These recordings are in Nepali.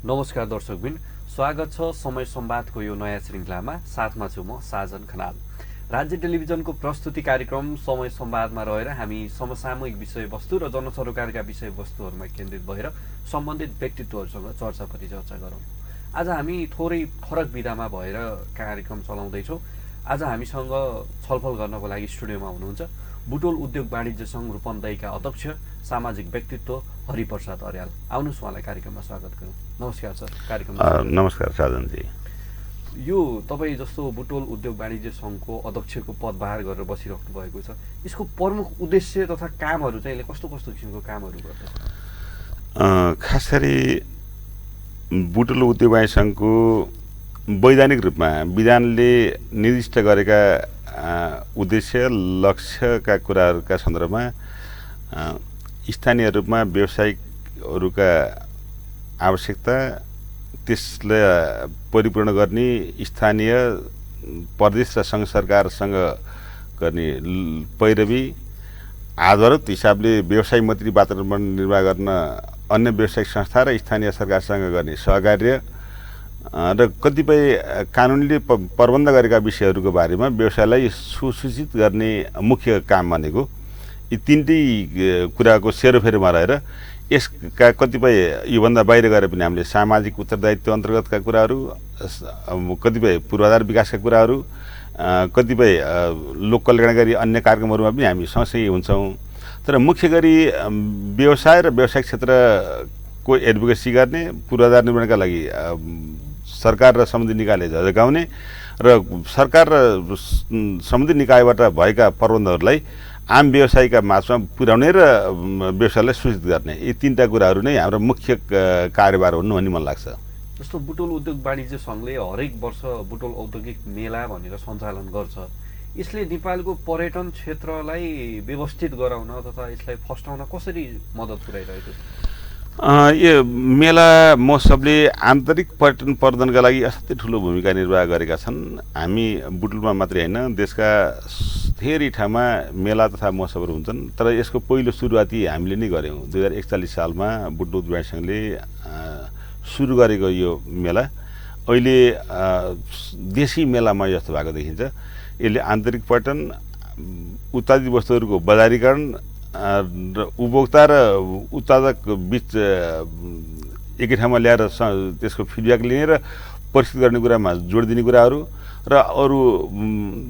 नमस्कार दर्शकबिन, स्वागत छ समय संवादको यो नयाँ श्रृङ्खलामा। साथमा छु म साजन खनाल। राज्य टेलिभिजनको प्रस्तुति कार्यक्रम समय संवादमा रहेर हामी समसामयिक विषयवस्तु र जनसरोकारका विषयवस्तुहरूमा केन्द्रित भएर सम्बन्धित व्यक्तित्वहरूसँग चर्चा परिचर्चा गरौँ। आज हामी थोरै फरक विधामा भएर कार्यक्रम चलाउँदैछौँ। आज हामीसँग छलफल गर्नको लागि स्टुडियोमा हुनुहुन्छ बुटोल उद्योग वाणिज्य सङ्घ रूपन्देहीका अध्यक्ष सामाजिक व्यक्तित्व हरिप्रसाद अर्याल। आउनुहोस्, उहाँलाई कार्यक्रममा स्वागत गरौँ। नमस्कार सर, कार्यक्रममा नमस्कार साजनजी। यो तपाईँ जस्तो बुटोल उद्योग वाणिज्य सङ्घको अध्यक्षको पदभार गरेर बसिराख्नु भएको छ, यसको प्रमुख उद्देश्य तथा कामहरू चाहिँ कस्तो कस्तो किसिमको कामहरू गर्दछ? खास गरी बुटोल उद्योग वाणिज्य सङ्घको वैधानिक रूपमा विधानले निर्दिष्ट गरेका उद्देश्य लक्ष्यका कुराहरूका सन्दर्भमा स्थानीय रूपमा व्यवसायिकहरूका आवश्यकता, त्यसलाई परिपूर्ण गर्ने स्थानीय प्रदेश र सङ्घ सरकारसँग गर्ने पैरवी, आधारभूत हिसाबले व्यवसाय मैत्री वातावरण निर्माण गर्न अन्य व्यावसायिक संस्था र स्थानीय सरकारसँग गर्ने सहकार्य र कतिपय कानुनले प्रबन्ध गरेका विषयहरूको बारेमा व्यवसायलाई सुसूचित गर्ने मुख्य काम भनेको यी तीनटै कुराको सेरोफेरोमा रहेर यसका कतिपय योभन्दा बाहिर गएर पनि हामीले सामाजिक उत्तरदायित्व अन्तर्गतका कुराहरू, कतिपय पूर्वाधार विकासका कुराहरू, कतिपय लोक कल्याणकारी अन्य कार्यक्रमहरूमा पनि हामी सँगसँगै हुन्छौँ। तर मुख्य गरी व्यवसाय र व्यावसायिक क्षेत्रको एडभोकेसी गर्ने, पूर्वाधार निर्माणका लागि सरकार र समिति निकायले झझकाउने र सरकार र समिति निकायबाट भएका प्रबन्धहरूलाई आम व्यवसायीका माझमा पुर्याउने र व्यवसायलाई सूचित गर्ने, यी तीनटा कुराहरू नै हाम्रो मुख्य कार्यभार हुन् भन्ने मलाई लाग्छ। जस्तो बुटोल उद्योग वाणिज्य सङ्घले हरेक वर्ष बुटोल औद्योगिक मेला भनेर सञ्चालन गर्छ। यसले नेपालको पर्यटन क्षेत्रलाई व्यवस्थित गराउन तथा यसलाई फस्टाउन कसरी मद्दत पुर्याइरहेको छ? यो मेला महोत्सवले आन्तरिक पर्यटन प्रवर्धनका लागि असाध्यै ठुलो भूमिका निर्वाह गरेका छन्। हामी बुटोलमा मात्रै होइन, देशका धेरै ठाउँमा मेला तथा महोत्सवहरू हुन्छन्। तर यसको पहिलो सुरुवाती हामीले नै गऱ्यौँ। 2041 सालमा बुटोल उद्योग वाणिज्य सङ्घले सुरु गरेको यो मेला अहिले देशी मेलामा जस्तो भएको देखिन्छ। यसले आन्तरिक पर्यटन, उत्पादित वस्तुहरूको बजारीकरण र उपभोक्ता र उत्पादक बीच एकै ठाउँमा ल्याएर त्यसको फिडब्याक लिने र परिष्कृत गर्ने कुरामा जोड दिने कुराहरू र अरू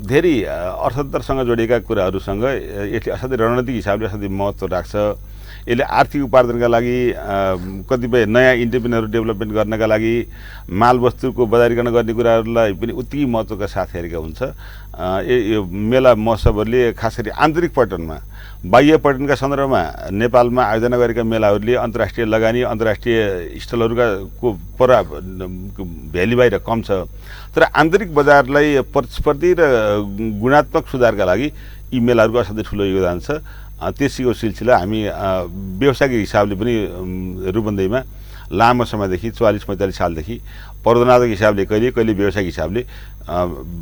धेरै अर्थतन्त्रसँग जोडिएका कुराहरूसँग यसले असाध्यै रणनीतिक हिसाबले असाध्यै महत्त्व राख्छ। यसले आर्थिक उपार्जनका लागि कतिपय नयाँ इन्टरप्रेन्योर डेभलपमेन्ट गर्नका लागि मालवस्तुको बजारीकरण गर्ने कुराहरूलाई पनि उत्तिकै महत्त्वका साथ हेरेका हुन्छ। यो मेला महोत्सवहरूले खास गरी आन्तरिक पर्यटनमा, बाह्य पर्यटनका सन्दर्भमा नेपालमा आयोजना गरेका मेलाहरूले अन्तर्राष्ट्रिय लगानी, अन्तर्राष्ट्रिय स्थलहरूका भ्याली बाहिर कम छ। तर आन्तरिक बजारलाई प्रतिस्पर्धी र गुणात्मक सुधारका लागि यी मेलाहरूको असाध्यै ठुलो योगदान छ। त्यसैको सिलसिला हामी व्यवसायिक हिसाबले पनि रूपन्देहीमा लामो समयदेखि 44-45 सालदेखि प्रवर्धनात्मक हिसाबले कहिले कहिले व्यावसायिक हिसाबले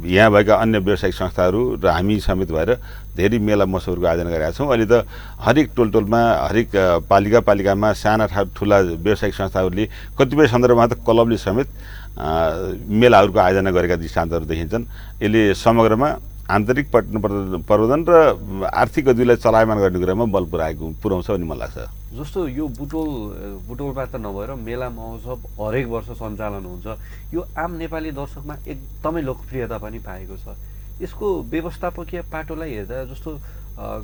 यहाँ भएका अन्य व्यावसायिक संस्थाहरू र हामी समेत भएर धेरै मेला महोत्सवहरूको आयोजना गरेका छौँ। अहिले त हरेक टोलटोलमा, हरेक पालिकामा साना ठुला व्यावसायिक संस्थाहरूले कतिपय सन्दर्भमा त क्लबले समेत मेलाहरूको आयोजना गरेका दृष्टान्तहरू देखिन्छन्। यसले समग्रमा आन्तरिक पर्यटन प्रवर्धन र आर्थिक गतिविधिलाई चलायमान गर्ने कुरामा बल पुर्याउँछ भन्ने मलाई लाग्छ। जस्तो यो बुटोलबाट नभएर मेला महोत्सव हरेक वर्ष सञ्चालन हुन्छ। यो आम नेपाली दर्शकमा एकदमै लोकप्रियता पनि पाएको छ। यसको व्यवस्थापकीय पाटोलाई हेर्दा जस्तो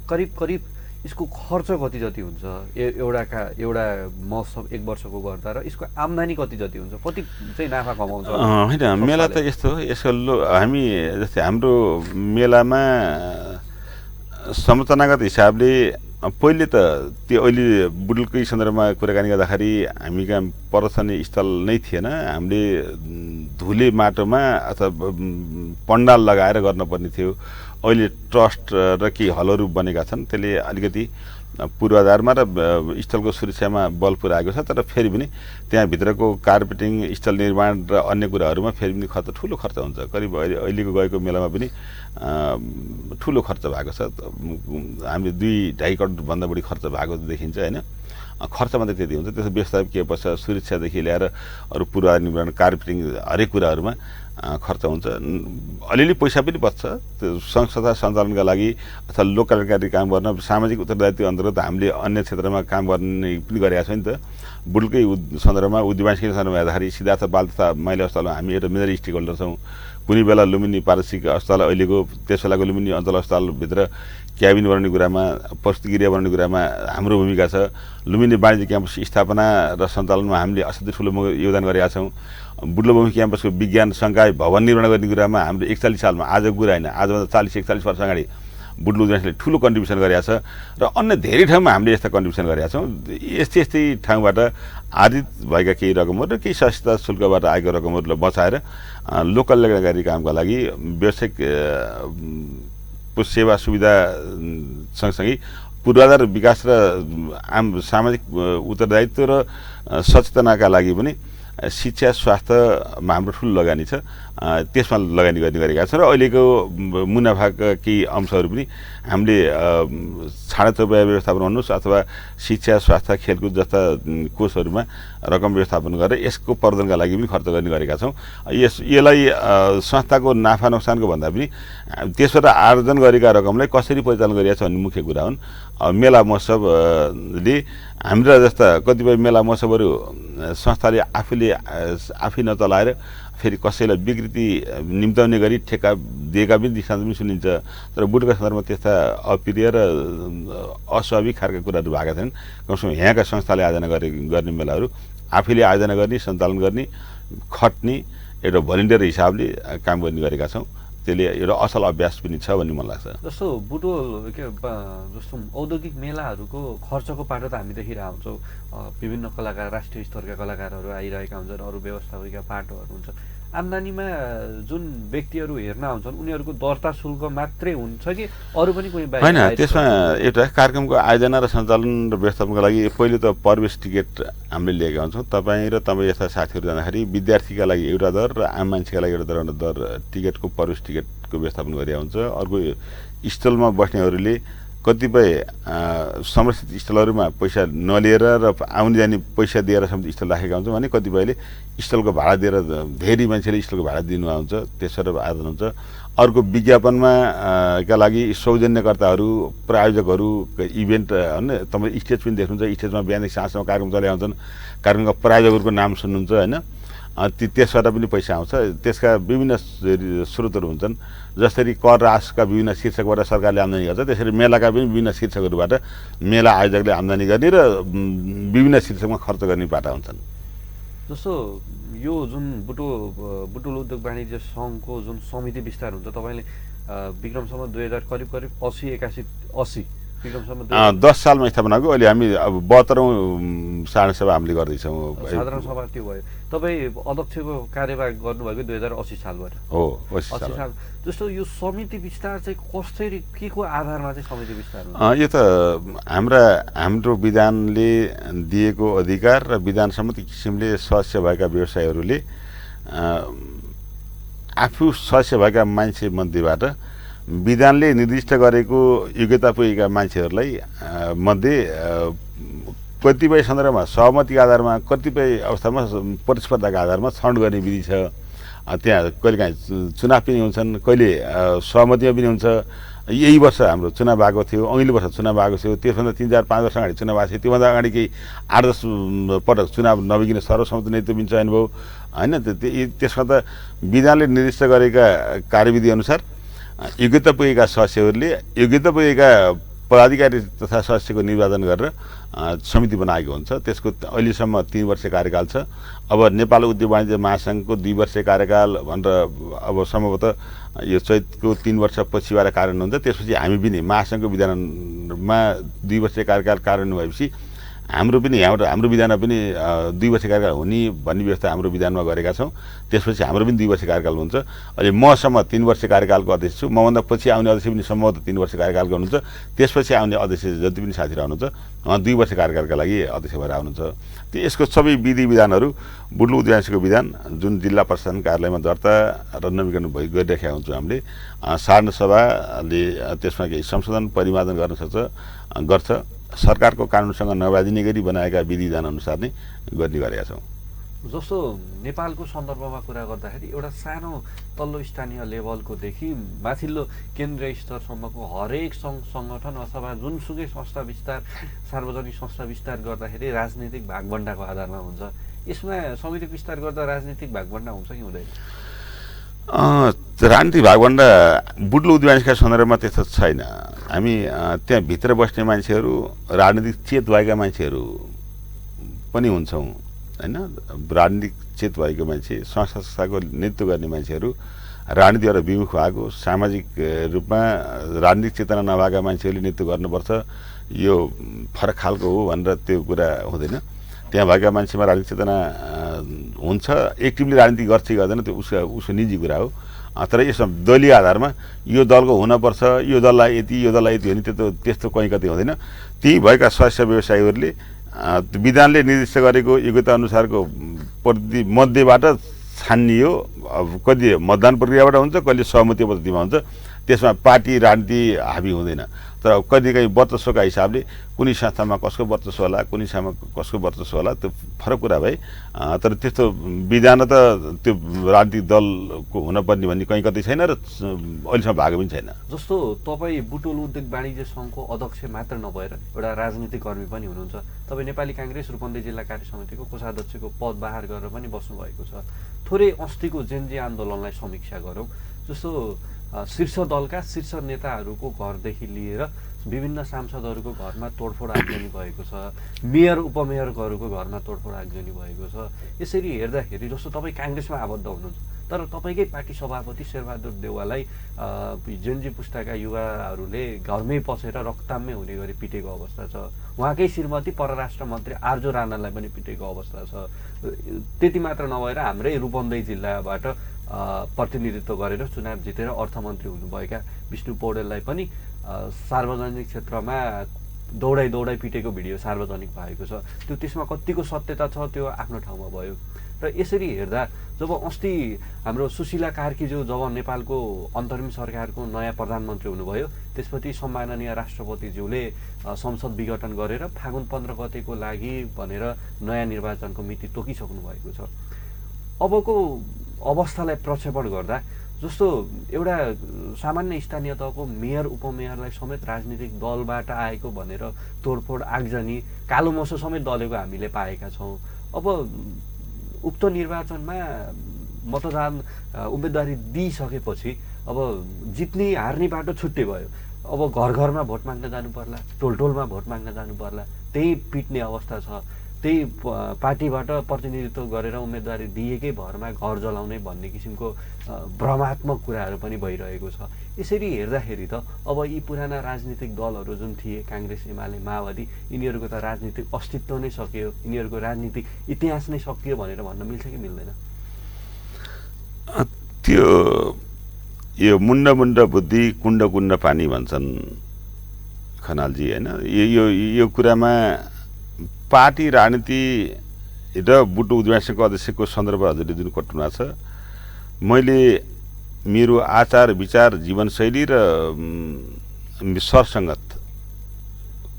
करिब यसको खर्च कति जति हुन्छ एउटा महोत्सव एक वर्षको गर्दा, र यसको आम्दानी कति जति हुन्छ, कति चाहिँ नाफा कमाउँछ? होइन, मेला त यस्तो हो। यसको हामी जस्तै हाम्रो मेलामा संरचनागत हिसाबले पहिले त त्यो अहिले बुटोलकै सन्दर्भमा कुराकानी गर्दाखेरि हामी कहाँ प्रदर्शनी स्थल नै थिएन। हामीले धुले माटोमा अथवा पण्डाल लगाएर गर्नुपर्ने थियो। अहिले ट्रस्ट र केही हलहरू बनेका छन्, त्यसले अलिकति पूर्वाधारमा र स्थलको सुरक्षामा बल पुर्याएको छ। तर फेरि पनि त्यहाँभित्रको कार्पेटिङ, स्थल निर्माण र अन्य कुराहरूमा फेरि पनि ठुलो खर्च हुन्छ। करिब अहिलेको गएको मेलामा पनि ठुलो खर्च भएको छ। हामीले 2-2.5 करोडभन्दा बढी खर्च भएको देखिन्छ होइन। खर्च मात्रै त्यति हुन्छ, त्यसको व्यवस्थापन के पर्छ, सुरक्षादेखि लिएर अरू पूर्वाधार निर्माण, कार्पेटिङ हरेक कुराहरूमा खर्च हुन्छ। अलिअलि पैसा पनि बच्छ त्यो सङ्घ संस्था सञ्चालनका लागि अथवा लोककल्याणकारी काम गर्न, सामाजिक उत्तरदायित्व अन्तर्गत हामीले अन्य क्षेत्रमा काम गर्ने पनि गरेका छौँ नि त। बुटुलकै सन्दर्भमा, उद्योगवासिकै सन्दर्भमा हेर्दाखेरि सिद्धार्थ बाल तथा महिला अस्पतालमा हामी एउटा मेजर स्टेक होल्डर छौँ। कुनै बेला लुम्बिनी पारसिक अस्पताल, अहिलेको त्यस बेलाको लुम्बिनी अञ्चल अस्पतालभित्र क्याबिन बनाउने कुरामा, प्रस्तुतिगृह बनाउने कुरामा हाम्रो भूमिका छ। लुम्बिनी वाणिज्य क्याम्पस स्थापना र सञ्चालनमा हामीले असाध्यै ठुलो योगदान गरेका छौँ। बुटुलबोमी क्याम्पसको विज्ञान संकाय भवन निर्माण गर्ने कुरामा हाम्रो 41 सालमा, आजको कुरा होइन, आजभन्दा 40-41 वर्ष अगाडि बुटुल उद्योगले ठुलो कन्ट्रिब्युसन गरेका छ। र अन्य धेरै ठाउँमा हामीले यस्ता कन्ट्रिब्युसन गरेका छौँ। यस्तै ठाउँबाट आर्जित भएका केही रकमहरू र केही सस्ता शुल्कबाट आएको रकमहरूलाई बचाएर लोककल्याणकारी कामका लागि व्यावसायिक सेवा सुविधा सँगसँगै पूर्वाधार विकास र सामाजिक उत्तरदायित्व र सचेतनाका लागि पनि शिक्षा स्वास्थ्यमा हाम्रो ठुलो लगानी छ। त्यसमा लगानी गर्ने गरेका छौँ। र अहिलेको मुनाफाका केही अंशहरू पनि हामीले छाडा चौपाया व्यवस्थापन भन्नुहोस् अथवा शिक्षा स्वास्थ्य खेलकुद जस्ता कोषहरूमा रकम व्यवस्थापन गरेर यसको प्रवर्धनका लागि पनि खर्च गर्ने गरेका छौँ। यसलाई संस्थाको नाफा नोक्सानको भन्दा पनि त्यसबाट आर्जन गरेका रकमलाई कसरी परिचालन गरिएको छ भन्ने मुख्य कुरा हुन्। मेला महोत्सवले हाम्रा जस्ता कतिपय मेला महोत्सवहरू संस्थाले आफै नचलाएर फेरि कसैलाई विकृति निम्ताउने गरी ठेक्का दिएका पनि दृष्टान्त पनि सुनिन्छ। तर बुटुलका सन्दर्भमा त्यस्ता अप्रिय र अस्वाभाविक खालका कुराहरू भएका छन्। कमसेकम यहाँका संस्थाले आयोजना गर्ने मेलाहरू आफैले आयोजना गर्ने, सञ्चालन गर्ने, खट्ने एउटा भलिन्टियर हिसाबले काम गर्ने गरेका छौँ। त्यसले एउटा असल अभ्यास पनि छ भन्ने मलाई लाग्छ। जस्तो बुटोल जस्तो औद्योगिक मेलाहरूको खर्चको पाटो त हामी देखिरहेका हुन्छौँ। विभिन्न कलाकार, राष्ट्रिय स्तरका कलाकारहरू आइरहेका हुन्छन्, अरू व्यवस्थापकीय पाटोहरू हुन्छ। आम्दानीमा जुन व्यक्तिहरू हेर्न आउँछन् उनीहरूको दर्ता शुल्क मात्रै हुन्छ कि अरू पनि कुनै बाहेक? होइन, त्यसमा एउटा कार्यक्रमको आयोजना र सञ्चालन र व्यवस्थापनका लागि पहिले त प्रवेश टिकट हामीले लिएका हुन्छौँ। तपाईँ र तपाईँ यस्ता साथीहरू जाँदाखेरि विद्यार्थीका लागि एउटा दर र आम मान्छेका लागि एउटा दर टिकटको प्रवेश टिकटको व्यवस्थापन गरिएको हुन्छ। अर्को स्थलमा बस्नेहरूले कतिपय समर्थित स्थलहरूमा पैसा नलिएर र आउने जाने पैसा दिएर समेत स्थल राखेका हुन्छौँ भने कतिपयले स्थलको भाडा दिएर धेरै मान्छेले स्थलको भाडा दिनु हुन्छ, त्यसबाट आयोजन हुन्छ। अर्को विज्ञापनमा का लागि सौजन्यकर्ताहरू, प्रायोजकहरू, इभेन्ट होइन, तपाईँ स्टेज पनि देख्नुहुन्छ। स्टेजमा बिहानदेखि साँझसम्म कार्यक्रम चलाइ आउँछन्, कार्यक्रमका प्रायोजकहरूको नाम सुन्नुहुन्छ होइन। त्यसबाट पनि पैसा आउँछ। त्यसका विभिन्न स्रोतहरू हुन्छन्। जसरी कर राजका विभिन्न शीर्षकबाट सरकारले आम्दानी गर्छ, त्यसरी मेलाका पनि विभिन्न शीर्षकहरूबाट मेला आयोजकले आम्दानी गर्ने र विभिन्न शीर्षकमा खर्च गर्ने पाटा हुन्छन्। जस्तो यो जुन बुटुल उद्योग वाणिज्य सङ्घको जुन समिति विस्तार हुन्छ, तपाईँले विक्रमसम्म 2000 करिब 80 विक्रमसम्म 10 सालमा स्थापना भएको। अहिले हामी अब 72औं साधारण सभा हामीले गर्दैछौँ। साधारण सभा त्यो भयो। तपाईँ अध्यक्षको कार्यभार गर्नुभएको 2080 सालबाट हो। 80 साल। जस्तो यो समिति विस्तार चाहिँ कसरी, के को आधारमा चाहिँ समिति विस्तार हुन्छ? यो त हाम्रो विधानले दिएको अधिकार र विधान सम्मति किसिमले सदस्य भएका व्यवसायीहरूले आफू सदस्य भएका मान्छे मध्येबाट विधानले निर्दिष्ट गरेको योग्यता पुगेका मान्छेहरूलाई मध्ये कतिपय सन्दर्भमा सहमतिका आधारमा, कतिपय अवस्थामा प्रतिस्पर्धाका आधारमा छनौट गर्ने विधि छ। त्यहाँ कहिलेकाहीँ चुनाव पनि हुन्छन्, कहिले सहमतिमा पनि हुन्छ। यही वर्ष हाम्रो चुनाव भएको थियो, अघिल्लो वर्ष चुनाव भएको थियो, त्यसभन्दा 3-4-5 वर्ष अगाडि चुनाव भएको थियो। त्योभन्दा अगाडि केही 8-10 पटक चुनाव नभइकन सर्वसम्मति नेतृत्व पनि चयन भयो होइन। त्यसमा त विधानले निर्दिष्ट गरेका कार्यविधि अनुसार योग्यता पुगेका सदस्यहरूले योग्यता पुगेका पदाधिकारी तथा सदस्यको निर्वाचन गरेर समिति बनाएको हुन्छ। त्यसको अहिलेसम्म 3 वर्ष कार्यकाल छ। अब नेपाल उद्योग वाणिज्य महासङ्घको 2 वर्ष कार्यकाल भनेर अब सम्भवतः यो चैतको 3 वर्ष पछिबाट कार्यान्वयन हुन्छ। त्यसपछि हामी पनि महासङ्घको विधानमा 2 वर्ष कार्यकाल कार्यान्वयन भएपछि हाम्रो पनि यहाँबाट हाम्रो विधानमा पनि 2 वर्ष कार्यकाल हुने भन्ने व्यवस्था हाम्रो विधानमा गरेका छौँ। त्यसपछि हाम्रो पनि 2 वर्ष कार्यकाल हुन्छ। अहिले मसम्म 3 वर्ष कार्यकालको अध्यक्ष छु। मभन्दा पछि आउने अध्यक्ष पनि सम्भवतः 3 वर्ष कार्यकालको हुनुहुन्छ। त्यसपछि आउने अध्यक्ष जति पनि साथीहरू आउनुहुन्छ 2 वर्ष कार्यकालका लागि अध्यक्ष भएर आउनुहुन्छ। यसको सबै विधि विधानहरू बुटुल उद्यानसीको विधान जुन जिल्ला प्रशासन कार्यालयमा दर्ता र नवीकरण गरिराखेका हुन्छौँ हामीले। साधारण सभाले त्यसमा केही संशोधन परिमार्जन गर्छ। सरकारको कानुनसँग नबाजिने गरी बनाएका विधि विधान अनुसार नै गर्ने गरेका छौँ। जस्तो नेपालको सन्दर्भमा कुरा गर्दाखेरि एउटा सानो तल्लो स्थानीय लेभलकोदेखि माथिल्लो केन्द्रीय स्तरसम्मको हरेक सङ्घ सङ्गठन अथवा जुनसुकै संस्था विस्तार सार्वजनिक संस्था विस्तार गर्दाखेरि राजनीतिक भागबन्डाको आधारमा हुन्छ। यसमा समिति विस्तार गर्दा राजनीतिक भागबन्डा हुन्छ कि हुँदैन? राजनीतिक भागबन्डा बुटुल उद्यानसीका सन्दर्भमा त्यस्तो छैन। हामी त्यहाँ भित्र बस्ने मान्छेहरू राजनीतिक चेत भएका मान्छेहरू पनि हुन्छौँ होइन। राजनीतिक चेत भएको मान्छे संस्थाको नेतृत्व गर्ने मान्छेहरू राजनीतिबाट विमुख भएको सामाजिक रूपमा राजनीतिक चेतना नभएका मान्छेहरूले नेतृत्व गर्नुपर्छ यो फरक खालको हो भनेर त्यो कुरा हुँदैन। त्यहाँ भएका मान्छेमा राजनीतिक चेतना हुन्छ। एक्टिभली राजनीति गर्छ कि गर्दैन त्यो उसको निजी कुरा हो। तर यसमा दलीय आधारमा यो दलको हुनपर्छ, यो दललाई यति, यो दललाई यति हो नि त्यस्तो कहीँ कतै हुँदैन। ती भएका सदस्य व्यवसायीहरूले विधानले निर्दिष्ट गरेको योग्यता अनुसारको मध्येबाट छानियो। कति मतदान प्रक्रियाबाट हुन्छ, कहिले सहमति पद्धतिमा हुन्छ। त्यसमा पार्टी राजनीति हाबी हुँदैन। तर कहिलेकाहीँ वर्चस्वका हिसाबले कुनै संस्थामा कसको वर्चस्व होला, कुनै संस्थामा कसको वर्चस्व होला त्यो फरक कुरा भए। तर त्यस्तो विधान त त्यो राजनीतिक दलको हुनपर्ने भन्ने कहीँ कतै छैन र अहिलेसम्म भएको पनि छैन। जस्तो तपाईँ बुटुल उद्योग वाणिज्य सङ्घको अध्यक्ष मात्र नभएर एउटा राजनीतिक कर्मी पनि हुनुहुन्छ। तपाईँ नेपाली काङ्ग्रेस रूपन्देही जिल्ला कार्य समितिको कोषाध्यक्षको पद बाहिर गरेर पनि बस्नुभएको छ। थोरै अस्तिको जेनजी आन्दोलनलाई समीक्षा गरौँ। जस्तो शीर्ष दलका शीर्ष नेताहरूको घरदेखि लिएर विभिन्न सांसदहरूको घरमा तोडफोड आगजनी भएको छ। मेयर उपमेयरहरूको घरमा तोडफोड आगजनी भएको छ। यसरी हेर्दाखेरि जस्तो तपाईँ काङ्ग्रेसमा आबद्ध हुनुहुन्छ तर तपाईँकै पार्टी सभापति शेरबहादुर देउवालाई जेनजी पुस्ताका युवाहरूले घरमै पसेर रक्ताममै हुने गरी पिटेको अवस्था छ। उहाँकै श्रीमती परराष्ट्र मन्त्री आर्जो राणालाई पनि पिटेको अवस्था छ। त्यति मात्र नभएर हाम्रै रूपन्देही जिल्लाबाट प्रतिनिधित्व गरेर चुनाव जितेर अर्थमन्त्री हुनुभएका विष्णु पौडेललाई पनि सार्वजनिक क्षेत्रमा दौडाइ पिटेको भिडियो सार्वजनिक भएको छ। त्यसमा कतिको सत्यता छ त्यो आफ्नो ठाउँमा भयो। र यसरी हेर्दा जब अस्ति हाम्रो सुशीला कार्कीज्यू जब नेपालको अन्तरिम सरकारको नयाँ प्रधानमन्त्री हुनुभयो त्यसपछि सम्माननीय राष्ट्रपतिज्यूले संसद विघटन गरेर फागुन 15 गतेको लागि भनेर नयाँ निर्वाचनको मिति तोकिसक्नु भएको छ। अबको अवस्थालाई प्रक्षेपण गर्दा जस्तो एउटा सामान्य स्थानीय तहको मेयर उपमेयरलाई समेत राजनीतिक दलबाट आएको भनेर तोडफोड आगजनी कालो मोसो समेत दलेको हामीले पाएका छौँ। अब उक्त निर्वाचनमा मतदान उम्मेदवारी दिइसकेपछि अब जित्ने हार्ने बाटो छुट्टै भयो। अब घर घरमा भोट माग्न जानु पर्ला, टोलटोलमा भोट माग्न जानु पर्ला, त्यही पिट्ने अवस्था छ। त्यही पार्टीबाट प्रतिनिधित्व गरेर उम्मेदवारी दिएकै भरमा घर जलाउने भन्ने किसिमको भ्रमात्मक कुराहरू पनि भइरहेको छ। यसरी हेर्दाखेरि त अब यी पुराना राजनीतिक दलहरू जुन थिए काङ्ग्रेस एमाले माओवादी यिनीहरूको त राजनीतिक अस्तित्व नै सकियो, यिनीहरूको राजनीतिक इतिहास नै सकियो भनेर भन्न मिल्छ कि मिल्दैन? त्यो यो मुण्ड मुण्ड बुद्धि कुण्ड कुण्ड पानी भन्छन् खनालजी होइन। यो कुरामा पार्टी राजनीति र बुटुल उद्यानसीको अध्यक्षको सन्दर्भ हजुरले जुन कटुना छ, मैले मेरो आचार विचार जीवनशैली र सरसङ्गत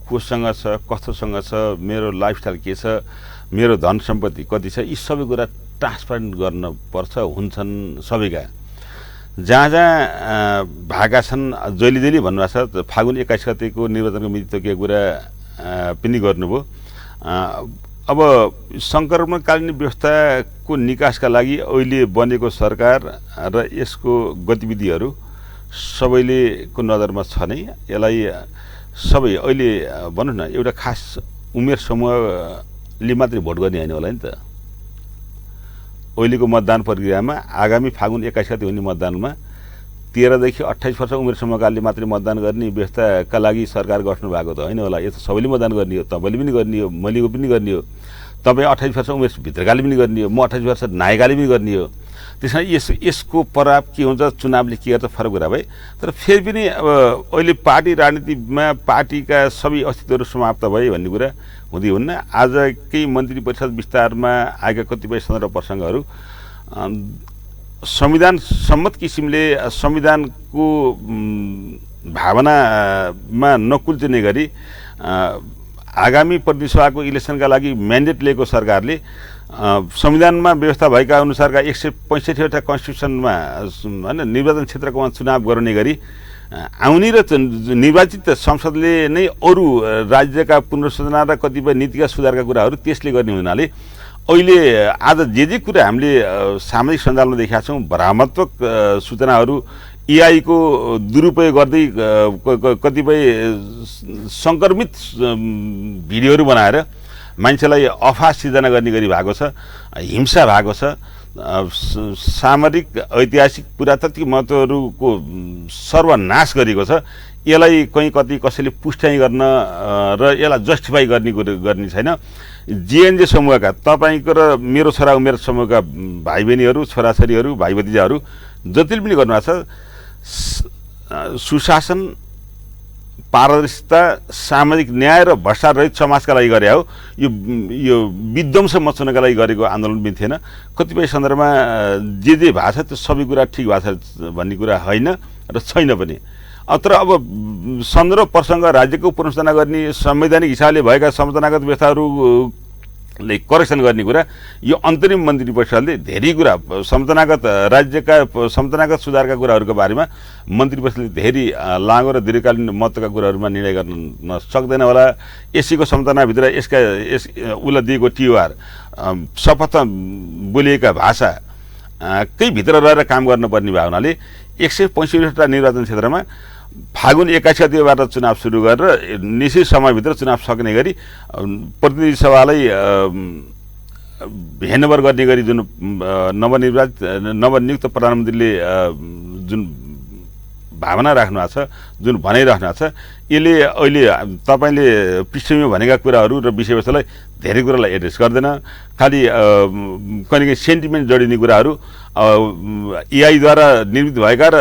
कोसँग छ, कस्तोसँग छ, मेरो लाइफस्टाइल के छ, मेरो धन सम्पत्ति कति छ, यी सबै कुरा ट्रान्सपारेन्ट गर्नुपर्छ हुन्छन् सबैका। जहाँ जहाँ भएका छन् जहिले जहिले भन्नुभएको छ फागुन 21 गतेको निर्वाचनको मिति तोकेको कुरा पनि गर्नुभयो। अब सङ्क्रमणकालीन व्यवस्थाको निकासका लागि अहिले बनेको सरकार र यसको गतिविधिहरू सबैलेको नजरमा छ नै। यसलाई सबै अहिले भनौँ न एउटा खास उमेर समूहले मात्रै भोट गर्ने होइन होला नि त। अहिलेको मतदान प्रक्रियामा आगामी फागुन 21 गते हुने मतदानमा 13 देखि 28 वर्ष उमेरसम्मकाले मात्रै मतदान गर्ने व्यवस्थाका लागि सरकार गठन भएको त होइन होला। यो त सबैले मतदान गर्ने हो, तपाईँले पनि गर्ने हो, मैले पनि गर्ने हो, तपाईँ 28 वर्ष उमेरभित्रकाले पनि गर्ने हो, म 28 वर्ष नायिकाले पनि गर्ने हो। त्यसमा यसको प्रभाव के हुन्छ, चुनावले के गर्छ फरक कुरा भए। तर फेरि पनि अब अहिले पार्टी राजनीतिमा पार्टीका सबै अस्तित्वहरू समाप्त भए भन्ने कुरा हुँदै हुन्न। आजकै मन्त्री परिषद विस्तारमा आएका कतिपय सन्दर्भ प्रसङ्गहरू संविधान सम्मत किसिमले संविधानको भावनामा नकुल्चिने गरी आगामी प्रतिनिधि सभाको इलेक्सनका लागि म्यान्डेट लिएको सरकारले संविधानमा व्यवस्था भएका अनुसारका 165वटा कन्स्टिट्युसनमा होइन निर्वाचन क्षेत्रकोमा चुनाव गराउने गरी आउने र निर्वाचित संसदले नै अरू राज्यका पुनर्संरचना र कतिपय नीतिका सुधारका कुराहरू त्यसले गर्ने हुनाले अहिले आज जे कुरा हामीले सामाजिक सञ्जालमा देखेका छौँ, भ्रामक सूचनाहरू, एआईको दुरुपयोग गर्दै कतिपय सङ्क्रमित भिडियोहरू बनाएर मान्छेलाई अफवाह सिर्जना गर्ने गरी भएको छ, हिंसा भएको छ, सामरिक ऐतिहासिक पुरातात्विक महत्त्वहरूको सर्वनाश गरेको छ। यसलाई कहीँ कति कसैले पुष्टाइ गर्न र यसलाई जस्टिफाई गर्ने छैन। जेएनजे समूहका तपाईँको र मेरो छोरा उमेर समूहका भाइ बहिनीहरू, छोराछोरीहरू, भाइ भतिजाहरू जतिले पनि गर्नुभएको छ, सुशासन, पारदर्शिता, सामाजिक न्याय र भ्रष्टाचाररहित समाजका लागि गरे हो। यो विध्वंस मचाउनका लागि गरेको आन्दोलन पनि थिएन। कतिपय सन्दर्भमा जे भएको छ त्यो सबै कुरा ठिक भएको छ भन्ने कुरा होइन र छैन पनि। तर अब सन्दर्भ प्रसङ्ग राज्यको पुनर्संरचना गर्ने, संवैधानिक हिसाबले भएका संरचनागत व्यवस्थाहरूले करेक्सन गर्ने कुरा यो अन्तरिम मन्त्री परिषदले धेरै कुरा संरचनागत राज्यका संरचनागत सुधारका कुराहरूको बारेमा मन्त्री परिषदले धेरै लामो र दीर्घकालीन महत्त्वका कुराहरूमा निर्णय गर्न सक्दैन होला। एसीको संरचनाभित्र उसलाई दिएको टिओआर, शपथमा बोलिएका भाषा कै भित्र रहेर काम गर्नुपर्ने भएको हुनाले 165वटा निर्वाचन क्षेत्रमा फागुन 21 गतिबाट चुनाव सुरु गरेर निश्चित समयभित्र चुनाव सक्ने गरी प्रतिनिधि सभालाई हेन्डओभर गर्ने गरी जुन नवनियुक्त प्रधानमन्त्रीले जुन भावना राख्नु भएको छ, जुन भनाइराख्नु भएको छ, यसले अहिले तपाईँले पृष्ठभूमिमा भनेका कुराहरू र विषयवस्तुलाई धेरै कुरालाई एड्रेस गर्दैन। खालि कहिलेकाहीँ सेन्टिमेन्ट जोडिने कुराहरू, एआईद्वारा निर्मित भएका र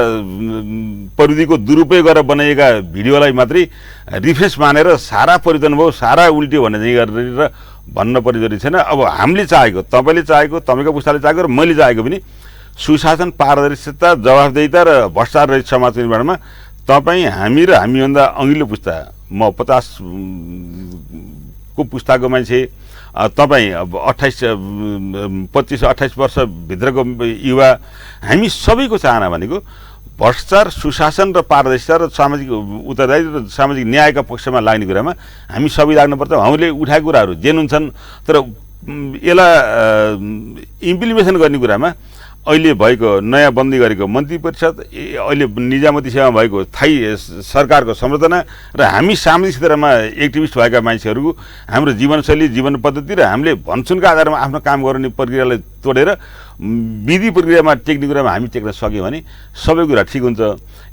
प्रविधिको दुरुपयोग गरेर बनाइएका भिडियोलाई मात्रै रिफ्रेस मानेर सारा परिवर्तन भयो, सारा उल्ट्यो भन्ने चाहिँ गरेर भन्न पर्ने जरुरी छैन। अब हामीले चाहेको, तपाईँले चाहेको, तपाईँको पुस्ताले चाहेको र मैले चाहेको पनि सुशासन, पारदर्शिता, जवाफदेहिता र भ्रष्टाचार रहित समाज निर्माणमा तपाईँ, हामी र हामीभन्दा अघिल्लो पुस्ता, म 50 को पुस्ताको मान्छे, तपाईँ अब 25-28 वर्षभित्रको युवा, हामी सबैको चाहना भनेको भ्रष्टाचार, सुशासन र पारदर्शिता र सामाजिक उत्तरदायित्व र सामाजिक न्यायका पक्षमा लाग्ने कुरामा हामी सबै लाग्नुपर्छ। हामीले उठाएका कुराहरू जेनुन छन्, तर यसलाई इम्प्लिमेसन गर्ने कुरामा अहिले भएको नयाँ बन्दी गरेको मन्त्री परिषद, अहिले निजामती सेवा भएको थाई सरकारको संरचना र हामी सामाजिक क्षेत्रमा एक्टिभिस्ट भएका मान्छेहरूको हाम्रो जीवनशैली, जीवन पद्धति र हामीले भनसुनका आधारमा आफ्नो काम गर्ने प्रक्रियालाई तोडेर विधि प्रक्रियामा टेक्ने कुरामा हामी टेक्न सक्यौँ भने सबै कुरा ठिक हुन्छ।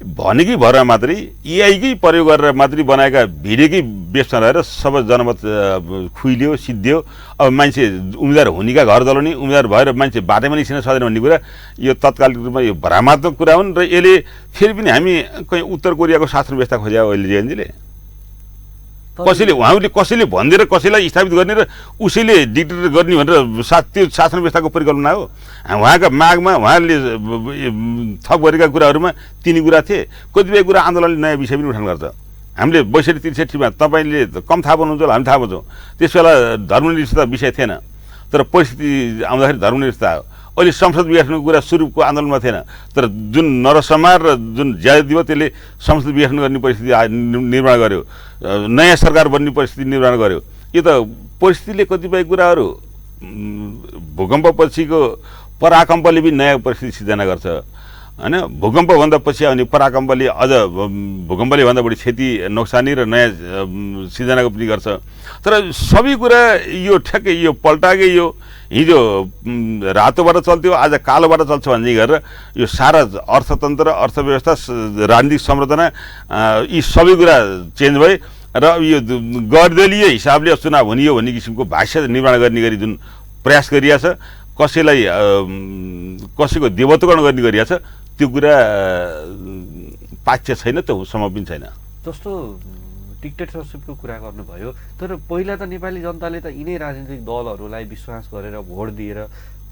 भनेकै भएर मात्रै एआईकै प्रयोग गरेर मात्रै बनाएका भिडियोकै बेसमा रहेर सबै जनमत खुइलियो, सिद्धियो। अब मान्छे उम्मेदवार हुनेका घर जलाउने, उम्मेदवार भएर मान्छे बाटैमा निस्किन सक्दैन भन्ने कुरा यो तत्कालिक रूपमा यो भ्रमात्मक कुरा हुन् र यसले फेरि पनि हामी कहीँ उत्तर कोरियाको शासन व्यवस्था खोज्या अहिले जेएनजीले कसैले कसैले भनिदिएर कसैलाई स्थापित गर्ने र उसैले डिक्टेटर गर्ने भनेर त्यो शासन व्यवस्थाको परिकल्पना हो। उहाँका मागमा उहाँले थप गरेका कुराहरूमा तिनी कुरा थिए। कतिपय कुरा आन्दोलनले नयाँ विषय पनि उठान गर्छ। हामीले 62-63मा तपाईँले कम थाहा पाउनुहुन्छ होला, हामी थाहा पाउँछौँ, त्यस बेला धर्मनिरपेक्षता विषय थिएन, तर परिस्थिति आउँदाखेरि धर्मनिरपेक्षता आयो। अहिले संसद विघटनको कुरा सुरुको आन्दोलनमा थिएन, तर जुन नरसंहार र जुन ज्यादती भयो त्यसले संसद विघटन गर्ने परिस्थिति निर्माण गर्यो, नयाँ सरकार बन्ने परिस्थिति निर्माण गर्यो। यो त परिस्थितिले कतिपय कुराहरू भूकम्पपछिको पराकम्पले पनि नयाँ परिस्थिति सिर्जना गर्छ। होइन भूकम्पभन्दा पछि आउने पराकम्पले अझ भूकम्पले भन्दा बढी क्षति नोक्सानी र नयाँ सिर्जनाको पनि गर्छ। तर सबै कुरा यो ठ्याक्कै यो पल्टाकै यो हिजो रातोबाट चल्थ्यो आज कालोबाट चल्छ भन्ने गरेर यो सारा अर्थतन्त्र अर्थव्यवस्था राजनीतिक संरचना यी सबै कुरा चेन्ज भए र यो गर्दलीय हिसाबले चुनाव हुने हो भन्ने किसिमको भाष्य निर्माण गर्ने गरी जुन प्रयास गरिरहेछ, कसैलाई कसैको देवत्वकरण गर्ने गरिरहेछ, त्यो कुरा पाच्य छैन, त्यो सम्भव पनि छैन। जस्तो डिक्टेटरसिपको कुरा गर्नुभयो, तर पहिला त नेपाली जनताले त यिनै राजनीतिक दलहरूलाई विश्वास गरेर भोट दिएर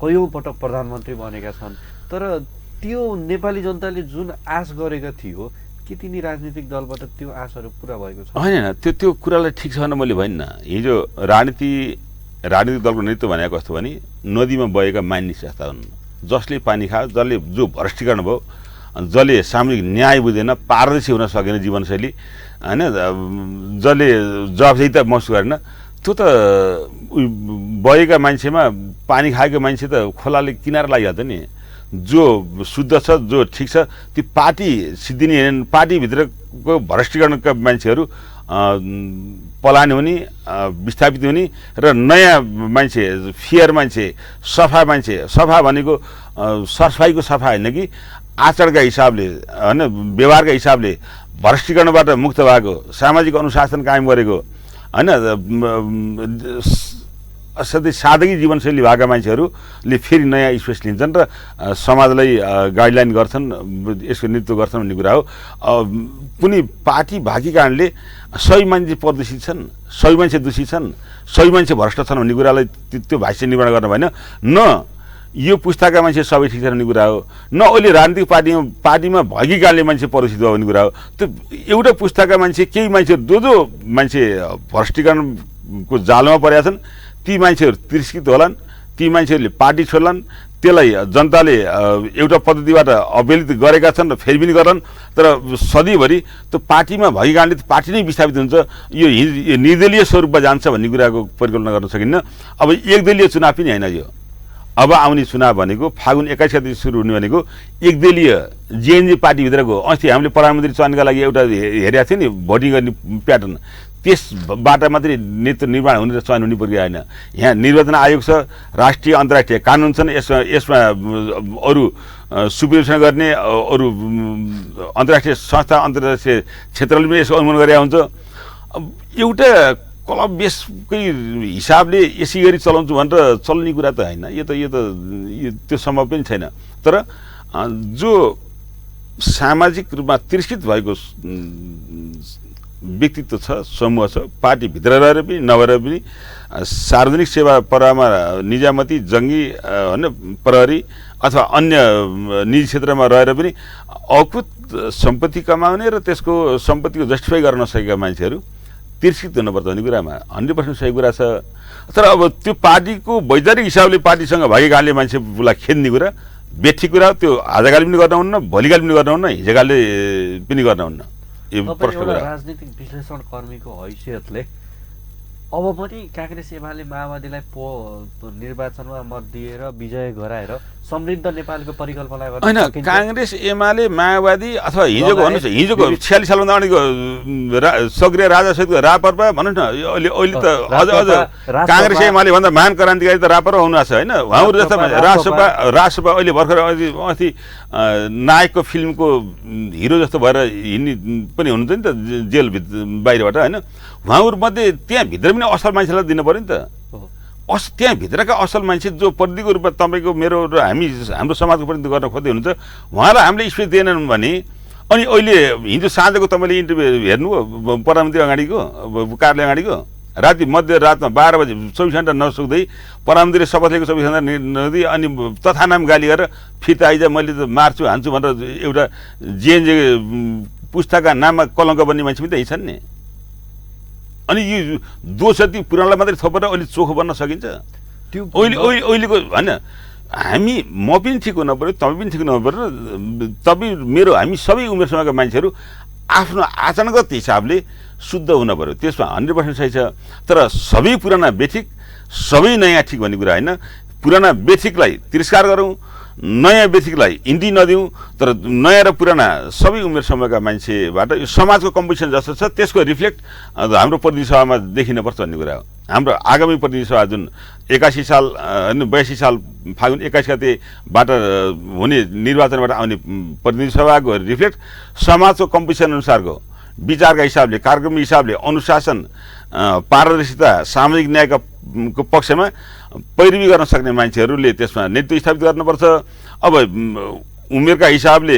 कयौँ पटक प्रधानमन्त्री बनेका छन्। तर त्यो नेपाली जनताले जुन आश गरेका थियो, के तिनी राजनीतिक दलबाट त्यो आशहरू पुरा भएको छ? होइन, त्यो कुरालाई ठिक छ भने मैले भनिनँ। हिजो राजनीतिक दलको नेतृत्व भनेको कस्तो भने नदीमा बगेका मानिस जस्ता हुन्, जसले पानी खायो, जसले जो भ्रष्टीकरण भयो, जसले सामूहिक न्याय बुझेन, पारदर्शी हुन सकेन जीवनशैली, होइन, जसले जवाफदेहिता महसुस गरेन, त्यो त बगेका मान्छेमा पानी खाएको मान्छे त खोलाले किनारा लागिहाल्छ नि। जो शुद्ध छ, जो ठिक छ, ती पार्टी सिद्धिने हेरेन, पार्टीभित्रको भ्रष्टीकरणका मान्छेहरू पलायन हुने, विस्थापित हुने र नयाँ मान्छे, फेयर मान्छे, सफा मान्छे, सफा भनेको सरसफाइको सफा होइन कि आचरणका हिसाबले, होइन, व्यवहारका हिसाबले भ्रष्टीकरणबाट मुक्त भएको, सामाजिक अनुशासन कायम गरेको, होइन, असाध्यै सादगी जीवनशैली भएका मान्छेहरूले फेरि नयाँ स्पेस लिन्छन् र समाजलाई गाइडलाइन गर्छन्, यसको नेतृत्व गर्छन् भन्ने कुरा हो। कुनै पार्टी भागी कारणले सही मान्छे प्रदूषित छन्, सही मान्छे दूषित छन्, सही मान्छे भ्रष्ट छन् भन्ने कुरालाई त्यो भाष्य निर्माण गर्न भएन। न यो पुस्ताका मान्छे सबै ठिक छ भन्ने कुरा हो, न अहिले राजनीतिक पार्टीमा भएकी कारणले मान्छे प्रदूषित भयो भन्ने कुरा हो। त्यो एउटा पुस्ताका मान्छे, केही मान्छे जो मान्छे भ्रष्टीकरणको जालमा परेका छन्, ती मान्छेहरू तिरस्कृत होलान्, ती मान्छेहरूले पार्टी छोड्लान्, त्यसलाई जनताले एउटा पद्धतिबाट अवहेलित गरेका छन् र फेरि पनि गर्छन्। तर सधैँभरि त्यो पार्टीमा भएकै कारणले पार्टी नै विस्थापित हुन्छ, यो निर्दलीय स्वरूपमा जान्छ भन्ने कुराको परिकल्पना गर्न सकिन्न। अब एकदलीय चुनाव पनि होइन यो। अब आउने चुनाव भनेको फागुन 21 गते सुरु हुने भनेको एकदलीय जेएनजी पार्टीभित्रको, अस्ति हामीले प्रधानमन्त्री चयनका लागि एउटा हेरेका थियो नि भोटिङ गर्ने प्याटर्न, त्यसबाट मात्रै नेतृत्व निर्माण हुने र चयन हुने प्रक्रिया होइन। यहाँ निर्वाचन आयोग छ, राष्ट्रिय अन्तर्राष्ट्रिय कानुन छन्, यसमा अरू सुपरभिजन गर्ने अरू अन्तर्राष्ट्रिय संस्था, अन्तर्राष्ट्रिय क्षेत्रले पनि यसको अनुमोदन गरेका हुन्छ। एउटा क्लब बेसकै हिसाबले यसै गरी चलाउँछु भनेर चल्ने कुरा त होइन, यो त्यो सम्भव पनि छैन। तर जो सामाजिक रूपमा तिरस्कृत भएको व्यक्तित्व छ, समूह छ, पार्टीभित्र रहेर पनि नभएर पनि सार्वजनिक सेवा पर्वमा निजामती, जङ्गी, होइन, प्रहरी अथवा अन्य निजी क्षेत्रमा रहेर पनि अकुत सम्पत्ति कमाउने र त्यसको सम्पत्तिको जस्टिफाई गर्न नसकेका मान्छेहरू तिरस्कृत हुनुपर्छ भन्ने कुरामा 100% सही कुरा छ। तर अब त्यो पार्टीको वैचारिक हिसाबले पार्टीसँग भएकै कारणले मान्छेलाई खेद्ने कुरा बेठिक कुरा, त्यो आजकाल पनि गर्न हुन्न, भोलिकाल पनि गर्न हुन्न, हिजोकालले पनि गर्न हुन्न। राजनीतिक विश्लेषण कर्मीको हैसियतले अब पनि कांग्रेस एमाले माओवादीलाई निर्वाचनमा मत दिएर विजय गराएर समृद्ध नेपालको परिकल्पना गर्न होइन। कांग्रेस एमाले माओवादी अथवा हिजोको भन्नुहोस्, हिजोको 46 सालभन्दा अगाडिको सक्रिय राजासहितको रापरपा भन्नुहोस् न, अहिले त अझ कांग्रेस एमाले भन्दा महान क्रान्तिकारी त रापरपा हुनुहुन्छ होइन। उहाँहरू जस्तो राजसभा अहिले भर्खर अस्ति नायकको फिल्मको हिरो जस्तो भएर हिँड्ने पनि हुनुहुन्छ नि त जेल बाहिरबाट, होइन। उहाँहरूमध्ये त्यहाँभित्र पनि असल मान्छेलाई दिनु पऱ्यो नि त। त्यहाँभित्रका असल मान्छे जो प्रतिको रूपमा तपाईँको मेरो र हाम्रो समाजको प्रतिनिधित्व गर्न खोज्दै हुनुहुन्छ, उहाँलाई हामीले स्पेस दिएनन् भने, अनि अहिले हिजो साँझको तपाईँले इन्टरभ्यू हेर्नुभयो प्रधानमन्त्री अगाडिको कार्यालय अगाडिको, मध्यरातमा 12 बजे 24 घण्टा नसुक्दै प्रधानमन्त्रीले शपथ लिएको 24 घण्टा नदिए अनि तथानाम गाली गरेर फिर्ता आइज मैले त मार्छु हान्छु भनेर एउटा जेएनजे पुस्ताका नाममा कलङ्क बन्ने मान्छे पनि त छन् नि। अनि यो दोष ती पुरानलाई मात्रै थपेर अहिले चोखो बन्न सकिन्छ? त्यो अहिलेको होइन, हामी म पनि ठिक हुनु पऱ्यो, तपाईँ पनि ठिक हुनु पऱ्यो, तपाईँ मेरो हामी सबै उमेर समयका मान्छेहरू आफ्नो आचरणगत हिसाबले शुद्ध हुन पऱ्यो, त्यसमा 100% सही छ। तर सबै पुराना बेठिक, सबै नयाँ ठिक भन्ने कुरा होइन। पुराना बेठिकलाई तिरस्कार गरौँ, नयाँ बेसिकलाई हिन्दी नदिउँ तर नयाँ र पुराना सबै उमेर समूहका मान्छेबाट यो समाजको कम्पिटिसन जस्तो छ त्यसको रिफ्लेक्ट हाम्रो प्रतिनिधि सभामा देखिनुपर्छ भन्ने कुरा हो। हाम्रो आगामी प्रतिनिधि सभा जुन 82 साल 82 साल फागुन 21 गतेबाट हुने निर्वाचनबाट आउने प्रतिनिधि सभाको रिफ्लेक्ट समाजको कम्पिटिसन अनुसारको विचारका हिसाबले कार्यक्रम हिसाबले अनुशासन पारदर्शिता सामाजिक न्यायका पक्षमा पैरवी गर्न सक्ने मान्छेहरूले त्यसमा नेतृत्व स्थापित गर्नुपर्छ। अब उमेरका हिसाबले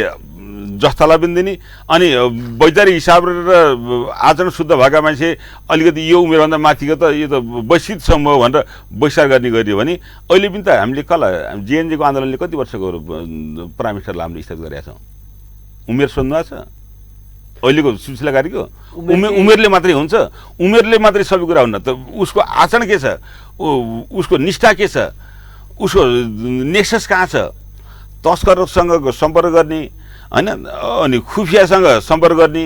जस्तालाई पनि दिने अनि वैचारिक हिसाब र आचरण शुद्ध भएका मान्छे अलिकति यो उमेरभन्दा माथिको त यो त वैश्विक समूह भनेर बहिष्कार गर्ने गरियो भने अहिले पनि त हामीले जेएनजेको आन्दोलनले कति वर्षको प्राइम मिनिस्टरलाई हामीले स्थापित गरेका छौँ। उमेर सोध्नु छ अहिलेको सुशीलाकारीको उमेरले मात्रै हुन्छ, उमेरले मात्रै सबै कुरा हुन्न त उसको आचरण के छ, उसको निष्ठा के छ, उसको नेक्सस कहाँ छ, तस्करसँग सम्पर्क गर्ने हैन अनि खुफियासँग सम्पर्क गर्ने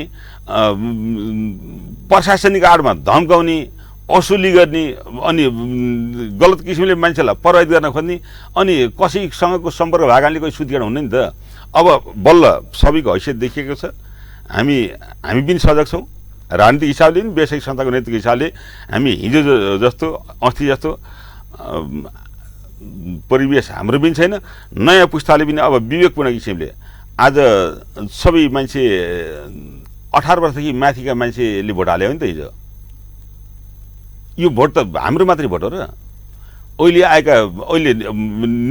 प्रशासनिक आडमा धम्काउने असुली गर्ने अनि गलत किसिमले मान्छेलाई प्रभावित गर्न खोज्ने अनि कसैसँगको सम्पर्क भएको कारणले कोही सुत्केन हुन्न नि त। अब बल्ल सबैको हैसियत देखिएको छ, हामी पनि सजग छौँ राजनीतिक हिसाबले पनि व्यवसायिक संस्थाको नैतिक हिसाबले। हामी हिजो जस्तो अस्ति जस्तो परिवेश हाम्रो पनि छैन, नयाँ पुस्ताले पनि अब विवेकपूर्ण किसिमले आज सबै मान्छे 18 वर्षदेखि माथिका मान्छेले भोट हाल्यो नि त। हिजो यो भोट त हाम्रो मात्रै भोट हो र अहिले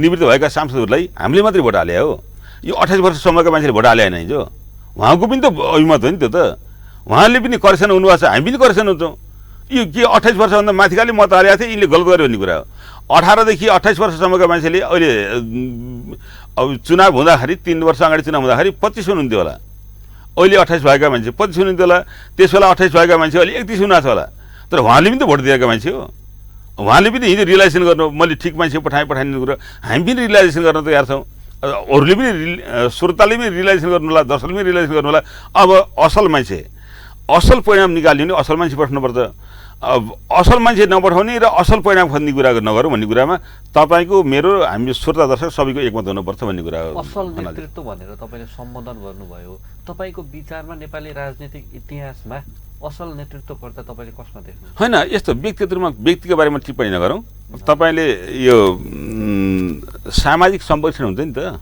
निवृत्त भएका सांसदहरूलाई हामीले मात्रै भोट हाले हो। यो 28 वर्षसम्मका मान्छेले भोट हाले होइन हिजो, उहाँको पनि त अभिमत हो नि त्यो त। उहाँले पनि करेक्सन हुनुभएको छ, हामी पनि करेक्सन हुन्छौँ। यो के 28 वर्षभन्दा माथिकाले मत हालेको थिए यिनले गलत गर्यो भन्ने कुरा हो। 18 देखि 28 वर्षसम्मका मान्छेले अहिले अब चुनाव हुँदाखेरि 3 वर्ष अगाडि चुनाव हुँदाखेरि 25 हुनुहुन्थ्यो होला, अहिले 28 भएका मान्छे 25 हुनुहुन्थ्यो होला, त्यस बेला 28 भएका मान्छे अहिले 31 हुनुहुन्छ होला। तर उहाँले पनि त भोट दिएका मान्छे हो, उहाँले पनि हिजो रियलाइजेसन गर्नु मैले ठिक मान्छे पठाइने कुरो हामी पनि रियलाइजेसन गर्न तयार छौँ। अरूले पनि श्रोताले पनि रियलाइजेसन गर्नु होला, दर्शकले पनि रियलाइजेसन गर्नु होला। अब असल मान्छे असल परिणाम निकाल्ने असल मान्छे पठाउनुपर्छ। अब असल मान्छे नपठाउने र असल परिणाम खोज्ने कुरा नगरौँ भन्ने कुरामा तपाईँको मेरो हामी श्रोता दर्शक सबैको एकमत हुनुपर्छ भन्ने कुरा हो। असल नेतृत्व भनेर तपाईँले सम्बोधन गर्नुभयो, तपाईँको विचारमा नेपाली राजनीतिक इतिहासमा असल नेतृत्वकर्ता तपाईँले कसमा देख्नु? होइन यस्तो व्यक्तिको बारेमा टिप्पणी नगरौँ। तपाईँले यो सामाजिक सम्प्रेषण हुन्छ नि त,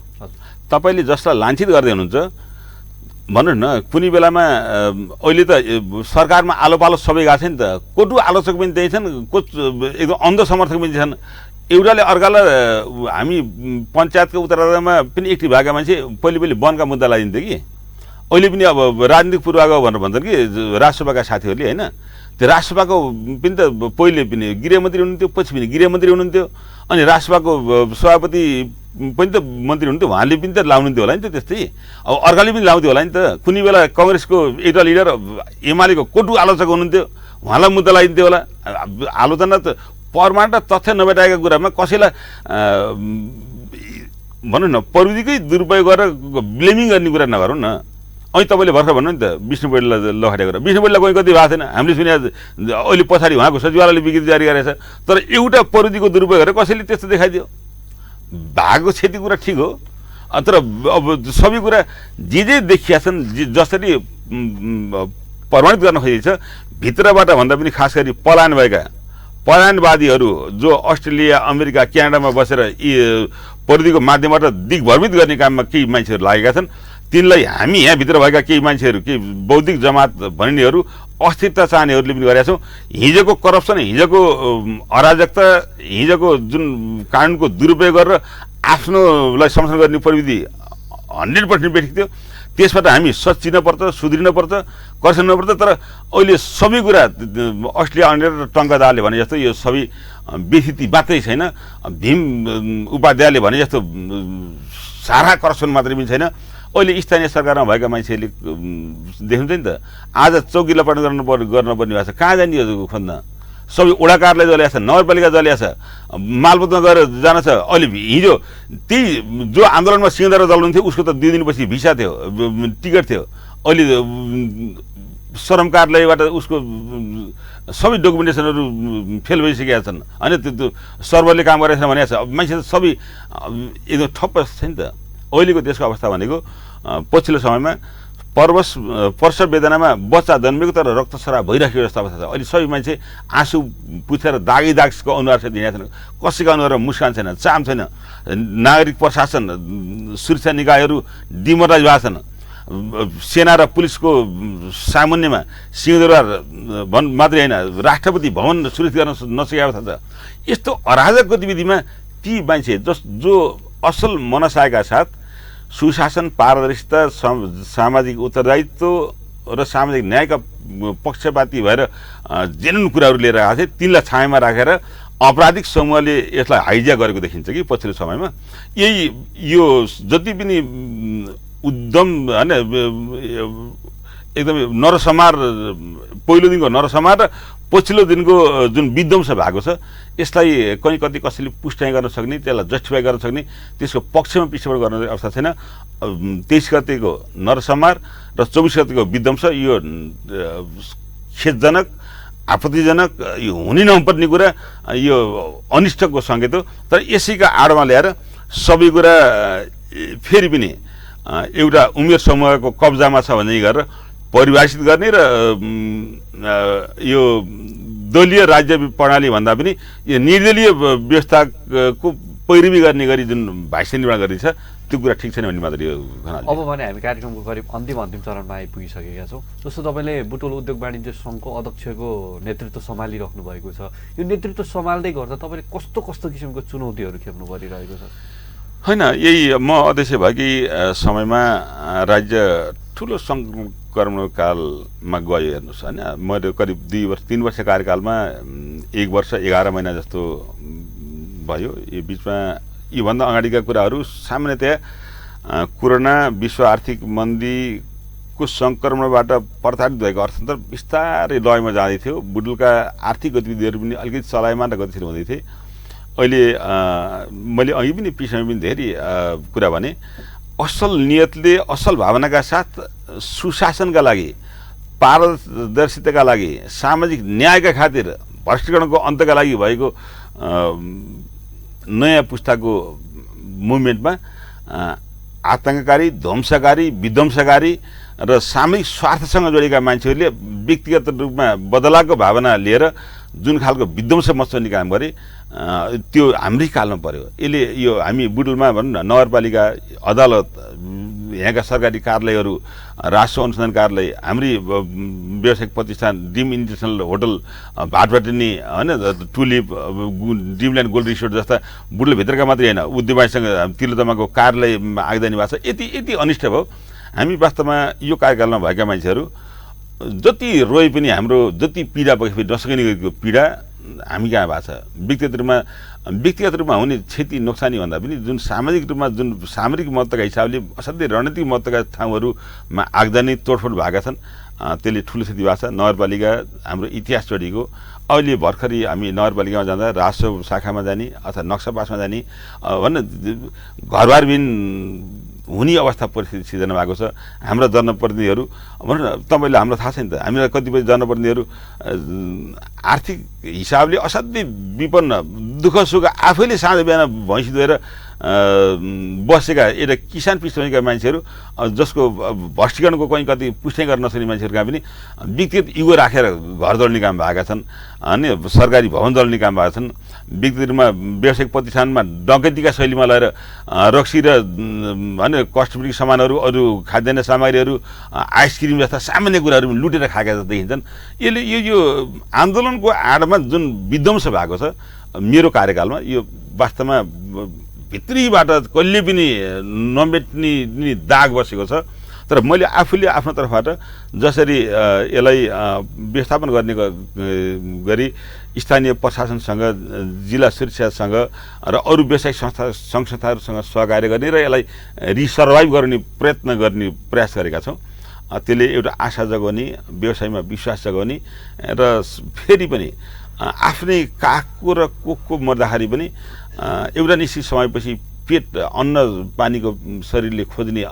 तपाईँले जसलाई लान्छित गर्दै हुनुहुन्छ भन्नुहोस् न। कुनै बेलामा अहिले त सरकारमा आलो पालो सबै गएको छ नि त, कोटु आलोचक पनि त्यही छन्, एकदम अन्ध समर्थक पनि छन्। एउटाले अर्कालाई हामी पञ्चायतको उत्तराधिकारमा पनि एक्टिभ भएका मान्छे पहिले वनका मुद्दा लगाइदिन्थ्यो कि अहिले पनि अब राजनीतिक पूर्वाग्रह भनेर भन्छन् कि राष्ट्रसभाका साथीहरूले होइन। त्यो राष्ट्रसभाको पनि त पहिले पनि गृहमन्त्री हुनुहुन्थ्यो, पछि पनि गृहमन्त्री हुनुहुन्थ्यो, अनि राष्ट्रसभाको सभापति पनि त मन्त्री हुनुहुन्थ्यो, उहाँले पनि त लाउनुहुन्थ्यो होला नि त। त्यस्तै अब अर्काले पनि लाउँथ्यो होला नि त। कुनै बेला कङ्ग्रेसको एउटा लिडर एमालेको कोटु आलोचक हुनुहुन्थ्यो, उहाँलाई मुद्दा लगाइदिन्थ्यो होला। आलोचना त प्रमाण र तथ्य नभेटाएका कुरामा कसैलाई भनौँ न प्रविधिकै दुरुपयोग गरेर ब्लेमिङ गर्ने कुरा नगरौँ न। अहिले तपाईँले भर्खर भन्नु नि त विष्णु पौडेललाई लखेटेको कुरा, विष्णु पौडेललाई कोही कति भएको छैन, हामीले सुने अहिले पछाडि उहाँको सचिवालयले विज्ञप्ति जारी गरेको छ। तर एउटा प्रविधिको दुरुपयोग गरेर कसैले त्यस्तो देखाइदियो भएको क्षति कुरा ठिक हो। तर अब सबै कुरा जे देखिया छन् जसरी प्रमाणित गर्न खोजिन्छ भित्रबाट भन्दा पनि खास गरी पलायनवादीहरू जो अस्ट्रेलिया अमेरिका क्यानाडामा बसेर यी प्रविधिको माध्यमबाट दिग्भ्रमित गर्ने काममा केही मान्छेहरू लागेका छन्। तिनलाई हामी यहाँभित्र भएका केही मान्छेहरू केही बौद्धिक जमात भनिनेहरू अस्थिरता चाहनेहरूले पनि गरेका छौँ। हिजोको करप्सन, हिजोको अराजकता, हिजोको जुन कानुनको दुरुपयोग गरेर आफ्नोलाई संरक्षण गर्ने प्रविधि 100% बेठिक थियो। त्यसबाट हामी सचिनपर्छ, सुध्रिनुपर्छ, कर्सनुपर्छ। तर अहिले सबै कुरा अस्ट्रेलिया अन्य टङ्का दाले भने जस्तो यो सबै बेथिती मात्रै छैन, भीम उपाध्यायले भने जस्तो सारा करप्सन मात्रै पनि छैन। अहिले स्थानीय सरकारमा भएका मान्छेहरूले देख्नुहुन्छ नि त, आज चौकी लपाट गर्नुपर्ने भएको छ, कहाँ जाने यो खोज्न? सबै वडा कार्यालय जलिया छ, नगरपालिका जलिया छ, मालपोतमा गएर जान छ। अहिले हिजो त्यही जो आन्दोलनमा सिंहदरबार जलाउनु थियो उसको त 2 दिनपछि भिसा थियो, टिकट थियो। अहिले श्रम कार्यालयबाट उसको सबै डकुमेन्टेसनहरू फेल भइसकेका छन् होइन त्यो सर्भरले काम गरेको छैन भनेको छ अब मान्छे त सबै एकदम ठप्प छ नि त अहिलेको देशको अवस्था भनेको पछिल्लो समयमा प्रसव वेदनामा बच्चा जन्मेको तर रक्तस्राव भइराखेको जस्तो अवस्था छ अहिले सबै मान्छे आँसु पुछेर दागको अनुहार चाहिँ हिँडेका छन् कसैको अनुहारमा मुस्कान छैन चाम छैन नागरिक प्रशासन सुरक्षा निकायहरू डिमोरलाइज भएको छन् सेना र पुलिसको सामुन्यमा सिंहदरबार मात्रै होइन राष्ट्रपति भवन सुरक्षित गर्न नसकेको अवस्था छ यस्तो अराजक गतिविधिमा ती मान्छे जो असल मनसायका साथ सुशासन पारदर्शिता सामाजिक उत्तरदायित्व र सामाजिक न्यायका पक्षपाती भएर जेनुन कुराहरू लिएर आएको थिए तिनलाई छायामा राखेर अपराधिक समूहले यसलाई हाइज्याक गरेको देखिन्छ कि पछिल्लो समयमा यो जति पनि उद्यम होइन एकदमै नरसंहार पहिलो दिनको नरसंहार र पछिल्लो दिनको जुन विध्वंस भएको छ यसलाई कहीँ कति कसैले पुष्टाइ गर्न सक्ने त्यसलाई जस्टिफाई गर्न सक्ने त्यसको पक्षमा पृष्ठपोषण गर्ने अवस्था छैन 23 गतेको नरसंहार र 24 गतेको विध्वंस यो खेदजनक आपत्तिजनक यो हुनै नपर्ने कुरा यो अनिष्टको सङ्केत हो तर यसैका आडमा ल्याएर सबै कुरा फेरि पनि एउटा उमेर समूहको कब्जामा छ भन्ने गरेर परिभाषित गर्ने र यो दलीय राज्य प्रणाली भन्दा पनि यो निर्दलीय व्यवस्थाको पैरवी गर्ने गरी जुन भाष्य निर्माण गरिन्छ त्यो कुरा ठिक छैन भन्ने मात्र यो खनाल। अब भने हामी कार्यक्रमको करिब अन्तिम चरणमा आइपुगिसकेका छौँ। जस्तो तपाईँले बुटोल उद्योग वाणिज्य सङ्घको अध्यक्षको नेतृत्व सम्हालिराख्नु भएको छ यो नेतृत्व सम्हाल्दै गर्दा तपाईँले कस्तो किसिमको चुनौतीहरू खेप्नु परिरहेको छ? होइन यही म अध्यक्ष भएकी समयमा राज्य ठुलो सङ्क्रमणकालमा गयो हेर्नुहोस् होइन मैले करिब 3 वर्ष कार्यकालमा 1 वर्ष 11 महिना जस्तो भयो यो बिचमा योभन्दा अगाडिका कुराहरू सामान्यतया कोरोना विश्व आर्थिक मन्दीको सङ्क्रमणबाट प्रताडित भएको अर्थतन्त्र बिस्तारै लयमा जाँदै थियो बुटुलका आर्थिक गतिविधिहरू पनि अलिकति चलायमान र गतिशील हुँदै थिए अहिले मैले अघि पनि पिछाडि पनि धेरै कुरा भने असल नियतले असल भावनाका साथ सुशासनका लागि पारदर्शिताका लागि सामाजिक न्यायका खातिर भ्रष्टीकरणको अन्तका लागि भएको नयाँ पुस्ताको मुभमेन्टमा आतङ्ककारी ध्वंसकारी विध्वंसकारी र सामूहिक स्वार्थसँग जोडिएका मान्छेहरूले व्यक्तिगत रूपमा बदलावको भावना लिएर जुन खालको विध्वंस मचाउने काम गरे त्यो हाम्रै कालमा पर्यो। यसले यो हामी बुटुलमा भनौँ न नगरपालिका अदालत यहाँका सरकारी कार्यालयहरू राष्ट्र अनुसन्धान कार्यालय हाम्रै व्यावसायिक प्रतिष्ठान ड्रिम इन्टरनेसनल होटल भाटपाटिनी होइन टुलिप ड्रिमल्यान्ड गोल्ड रिसोर्ट जस्ता बुटुलभित्रका मात्रै होइन उद्योगसँग तिलोतमाको कार्यालय आगदानी भएको छ यति अनिष्ट भयो। हामी वास्तवमा यो कार्यकालमा भएका मान्छेहरू जति रोए पनि हाम्रो जति पीडा भए नसकिने गरेको पीडा हामी कहाँ भएको छ व्यक्तिगत रूपमा हुने क्षति नोक्सानी भन्दा पनि जुन सामाजिक रूपमा जुन सामरिक महत्त्वका हिसाबले असाध्यै रणनीतिक महत्त्वका ठाउँहरूमा आगजनी तोडफोड भएका छन् त्यसले ठुलो क्षति भएको छ। नगरपालिका हाम्रो इतिहास जोडिएको अहिले भर्खरै हामी नगरपालिकामा जाँदा राजस्व शाखामा जाने अथवा नक्सा पासमा जाने भन्न घरबारबिन हुने अवस्था परिस्थिति सिर्जना भएको छ। हाम्रा जनप्रतिनिधिहरू भनौँ न तपाईँलाई हाम्रो थाहा छैन त हामीलाई कतिपय जनप्रतिनिधिहरू आर्थिक हिसाबले असाध्यै विपन्न दुःख सुख आफैले साँझ बिहान भैँसी धोएर बसेका एउटा किसान पृष्ठभूमिका मान्छेहरू जसको भ्रष्टीकरणको कहीँ कति पुष्टि गर्न नसक्ने मान्छेहरूका पनि व्यक्तिगत इगो राखेर घर जल्ने काम भएका छन् अनि सरकारी भवन जल्ने काम भएका छन्। व्यक्तिगत रूपमा व्यावसायिक प्रतिष्ठानमा डकैतीका शैलीमा लगेर रक्सी र होइन कस्मेटिक सामानहरू अरू खाद्यान्न सामग्रीहरू आइसक्रिम जस्ता सामान्य कुराहरू पनि लुटेर खाएका जस्तो देखिन्छन्। यसले यो आन्दोलनको आडमा जुन विध्वंस भएको छ मेरो कार्यकालमा यो वास्तवमा भित्रीबाट कहिले पनि नमेट्ने दाग बसेको छ। तर मैले आफूले आफ्नो तर्फबाट जसरी यसलाई व्यवस्थापन गर्ने गरी स्थानीय प्रशासनसँग जिल्ला सुरक्षासँग र अरू व्यावसायिक संस्थाहरूसँग सहकार्य गर्ने र यसलाई रिसर्भाइभ गर्ने प्रयास गरेका छौँ। त्यसले एउटा आशा जगाउने व्यवसायमा विश्वास जगाउने र फेरि पनि आफ्नै कागको र कोखको मर्दाखेरि पनि एउटा निश्चित समयपछि पेट अन्न पानीको शरीरले खोज्ने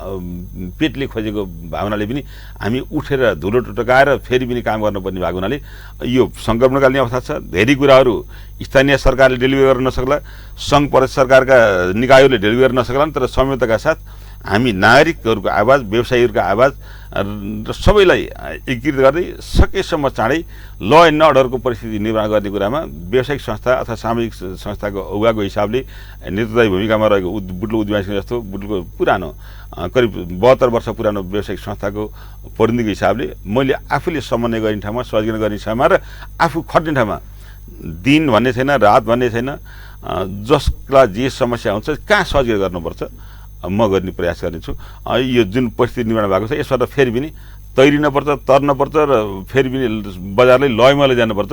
पेटले खोजेको भावनाले पनि हामी उठेर धुलो टुटकाएर फेरि पनि काम गर्नुपर्ने भएको हुनाले यो सङ्कटकालीन अवस्था छ। धेरै कुराहरू स्थानीय सरकारले डेलिभरी गर्न नसक्ला, सङ्घ प्रदेश सरकारका निकायहरूले डेलिभरी गर्न नसक्लान्, तर संयमताका साथ हामी नागरिकहरूको आवाज, व्यवसायीहरूको आवाज र सबैलाई एकीकृत गर्दै सकेसम्म चाँडै ल एन्ड अर्डरको परिस्थिति निर्माण गर्ने कुरामा व्यावसायिक संस्था अथवा सामाजिक संस्थाको अगुवाको हिसाबले नेतृत्वदायी भूमिकामा रहेको बुटुल उद्यमी संघ जस्तो बुटुलको पुरानो करिब 72 वर्ष पुरानो व्यावसायिक संस्थाको प्रतिनिधिको हिसाबले मैले आफूले समन्वय गर्ने ठाउँमा, सहजीकरण गर्ने ठाउँमा र आफू खट्ने ठाउँमा दिन भन्ने छैन, रात भन्ने छैन, जसलाई जे समस्या हुन्छ कहाँ सहजीकरण गर्नुपर्छ म गर्ने प्रयास गर्नेछु। यो जुन परिस्थिति निर्माण भएको छ यसबाट फेरि पनि तैरिनुपर्छ, तर्नुपर्छ र फेरि पनि बजारलाई लयमा लैजानुपर्छ।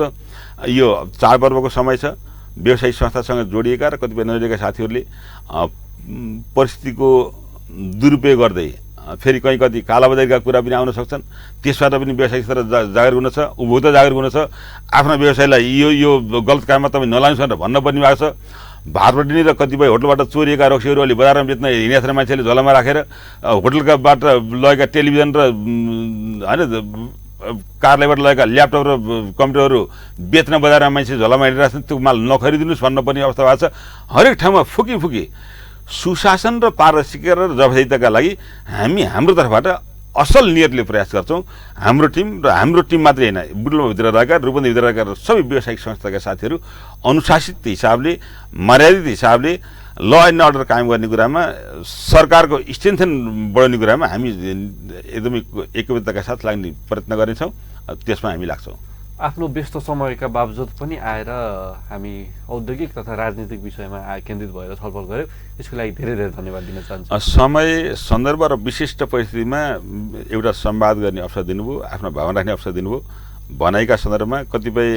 यो चाडपर्वको समय छ, व्यवसायिक संस्थासँग जोडिएका र कतिपय नजोडिएका साथीहरूले परिस्थितिको दुरुपयोग गर्दै फेरि कहीँ कति कालाबजारीका कुरा पनि आउन सक्छन्। त्यसबाट पनि व्यवसायिक स्तर जागरुक हुन छ, उपभोक्ता जागरुक हुन छ। आफ्नो व्यवसायलाई यो गलत काममा तपाईँ नलानुहोस् भनेर भन्नुपर्ने भएको छ। भारतबाट र कतिपय होटलबाट चोरिएका रक्सीहरू अहिले बजारमा बेच्न हिँडेका मान्छेले झोलामा राखेर होटलकाबाट लगेका टेलिभिजन र होइन कार्यालयबाट लगेका ल्यापटप र कम्प्युटरहरू बेच्न बजारमा मान्छे झोलामा हिँडिरहेका छन्। त्यो माल नखरिदिनुहोस् भन्नुपर्ने अवस्था भएको छ। हरेक ठाउँमा फुकी सुशासन र पारदर्शिता र जवाबदेहिताका लागि हामी हाम्रो तर्फबाट असल नियतले प्रयास गर्छौँ। हाम्रो टिम मात्रै होइन, बुटुलभित्र रहेका, रूपन्देहीभित्र रहेका सबै व्यावसायिक संस्थाका साथीहरू अनुशासित हिसाबले, मर्यादित हिसाबले ल एन्ड अर्डर कायम गर्ने कुरामा, सरकारको स्ट्रेन्थन बढाउने कुरामा हामी एकदमै एकबद्धताका साथ लाग्ने प्रयत्न गर्नेछौँ। त्यसमा हामी लाग्छौँ। आफ्नो व्यस्त समयका बावजुद पनि आएर हामी औद्योगिक तथा राजनीतिक विषयमा केन्द्रित भएर छलफल गऱ्यौँ। यसको लागि धेरै धेरै धन्यवाद दिन चाहन्छु। समय, सन्दर्भ र विशिष्ट परिस्थितिमा एउटा संवाद गर्ने अवसर दिनुभयो, आफ्नो भावना राख्ने अवसर दिनुभयो। भनाइका सन्दर्भमा कतिपय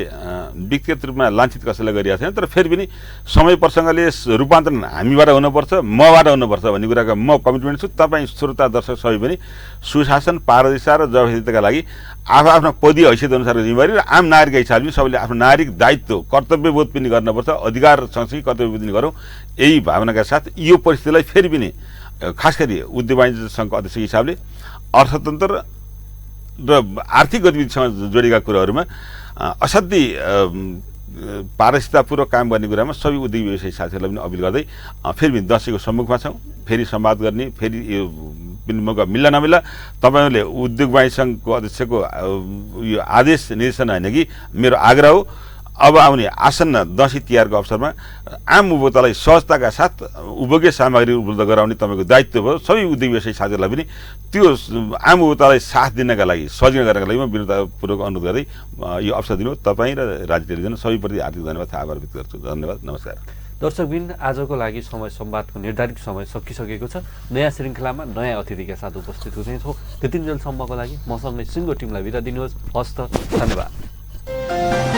व्यक्तिगत रूपमा लाञ्छित कसैलाई गरिरहेको छैन, तर फेरि पनि समय प्रसङ्गले रूपान्तरण हामीबाट हुनुपर्छ, मबाट हुनुपर्छ भन्ने कुराको म कमिटमेन्ट छु। तपाईँ श्रोता दर्शक सबै पनि सुशासन, पारदर्शिता र जवाबदेहिताका लागि आफ्नो पदीय हैसियत अनुसारको जिम्मेवारी र आम नागरिकका हिसाबले सबैले आफ्नो नागरिक दायित्व, कर्तव्यबोध पनि गर्नुपर्छ। अधिकार सँगसँगै कर्तव्यबोध पनि गरौँ। यही भावनाका साथ यो परिस्थितिलाई फेरि पनि खास गरी उद्योग वाणिज्य सङ्घको अध्यक्षको हिसाबले अर्थतन्त्र र आर्थिक गतिविधिसँग जोडिएका कुराहरूमा असाध्यै पारदर्शितापूर्वक काम गर्ने कुरामा सबै उद्योग व्यवसायी साथीहरूलाई पनि अपिल गर्दै फेरि पनि दसैँको सम्मुखमा छौँ। फेरि संवाद गर्ने, फेरि यो पनि मौका मिल्ला नमिल्ला तपाईँहरूले उद्योग वाणिज्य सङ्घको अध्यक्षको यो आदेश निर्देशन होइन कि मेरो आग्रह हो। अब आउने आसन्न दसैँ तिहारको अवसरमा आम उपभोक्तालाई सहजताका साथ उपभोग्य सामग्री उपलब्ध गराउने तपाईँको दायित्व भयो। सबै उद्योग व्यवसायी साथीहरूलाई पनि त्यो आम उपभोक्तालाई साथ दिनका लागि, सहजीकरण गर्नका लागि म विनम्रतापूर्वक अनुरोध गर्दै यो अवसर दिनु तपाईँ र राज्य टेलिभिजन सबैप्रति हार्दिक धन्यवाद, आभार व्यक्त गर्छु। धन्यवाद, नमस्कार। दर्शकबिन, आजको लागि समय संवादको निर्धारित समय सकिसकेको छ। नयाँ श्रृङ्खलामा नयाँ अतिथिका साथ उपस्थित हुनेछौँ। त्यतिन्जेलसम्मको लागि मसँगै सिङ्गो टिमलाई बिदा दिनुहोस्। हस्त, धन्यवाद।